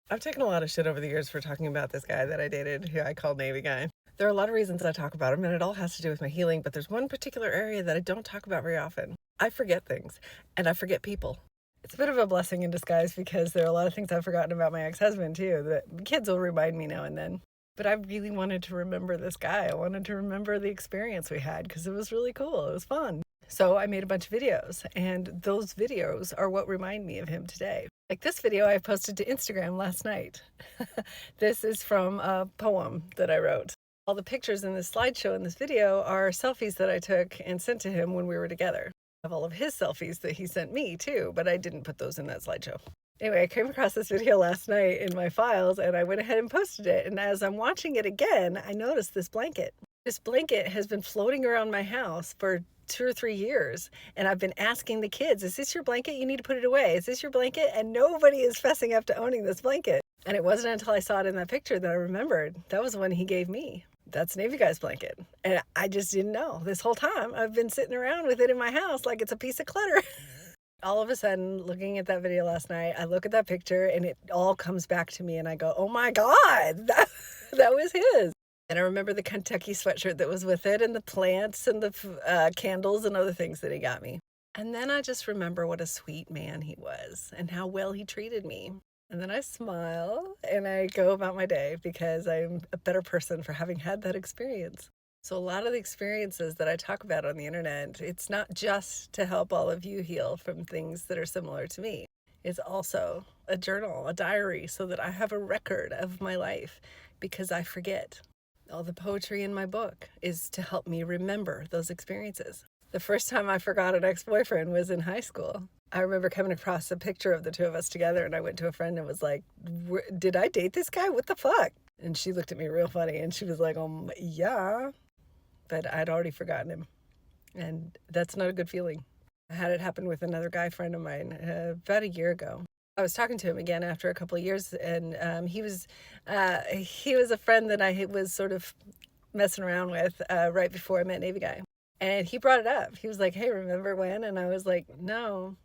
I've taken a lot of shit over the years for talking about this guy that I dated, who I called Navy Guy. There are a lot of reasons I talk about him, and it all has to do with my healing, but there's one particular area that I don't talk about very often. I forget things, and I forget people. It's a bit of a blessing in disguise because there are a lot of things I've forgotten about my ex-husband, too, that kids will remind me now and then. But I really wanted to remember this guy. I wanted to remember the experience we had because it was really cool. It was fun. So I made a bunch of videos, and those videos are what remind me of him today. Like this video I posted to Instagram last night. This is from a poem that I wrote. All the pictures in this slideshow in this video are selfies that I took and sent to him when we were together. I have all of his selfies that he sent me too, but I didn't put those in that slideshow. Anyway, I came across this video last night in my files and I went ahead and posted it. And as I'm watching it again, I noticed this blanket. This blanket has been floating around my house for 2 or 3 years. And I've been asking the kids, is this your blanket? You need to put it away. Is this your blanket? And nobody is fessing up to owning this blanket. And it wasn't until I saw it in that picture that I remembered that was one he gave me. That's Navy Guy's blanket. And I just didn't know. This whole time I've been sitting around with it in my house like it's a piece of clutter. All of a sudden, looking at that video last night, I look at that picture and it all comes back to me and I go, oh my God, that was his. And I remember the Kentucky sweatshirt that was with it and the plants and the candles and other things that he got me. And then I just remember what a sweet man he was and how well he treated me. And then I smile and I go about my day because I'm a better person for having had that experience. So a lot of the experiences that I talk about on the internet, it's not just to help all of you heal from things that are similar to me. It's also a journal, a diary, so that I have a record of my life because I forget. All the poetry in my book is to help me remember those experiences. The first time I forgot an ex-boyfriend was in high school. I remember coming across a picture of the two of us together and I went to a friend and was like, did I date this guy? What the fuck? And she looked at me real funny and she was like, yeah. But I'd already forgotten him. And that's not a good feeling. I had it happen with another guy friend of mine about a year ago. I was talking to him again after a couple of years, and he was a friend that I was sort of messing around with right before I met Navy Guy. And he brought it up. He was like, hey, remember when? And I was like, no,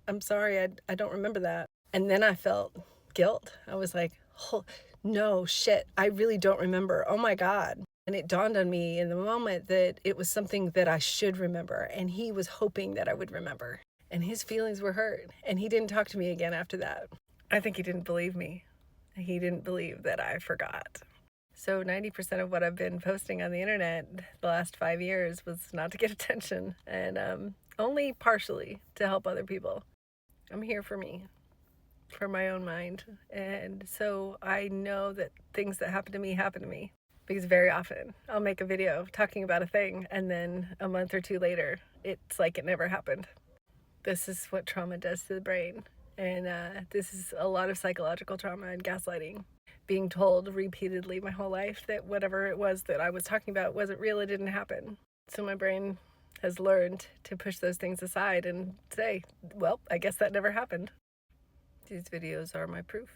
I'm sorry, I don't remember that. And then I felt guilt. I was like, oh, no, shit, I really don't remember. Oh my God. And it dawned on me in the moment that it was something that I should remember. And he was hoping that I would remember. And his feelings were hurt. And he didn't talk to me again after that. I think he didn't believe me. He didn't believe that I forgot. So 90% of what I've been posting on the internet the last 5 years was not to get attention. And only partially to help other people. I'm here for me. For my own mind. And so I know that things that happen to me. Because very often I'll make a video talking about a thing and then a month or two later, it's like it never happened. This is what trauma does to the brain. And this is a lot of psychological trauma and gaslighting. Being told repeatedly my whole life that whatever it was that I was talking about wasn't real, it didn't happen. So my brain has learned to push those things aside and say, well, I guess that never happened. These videos are my proof.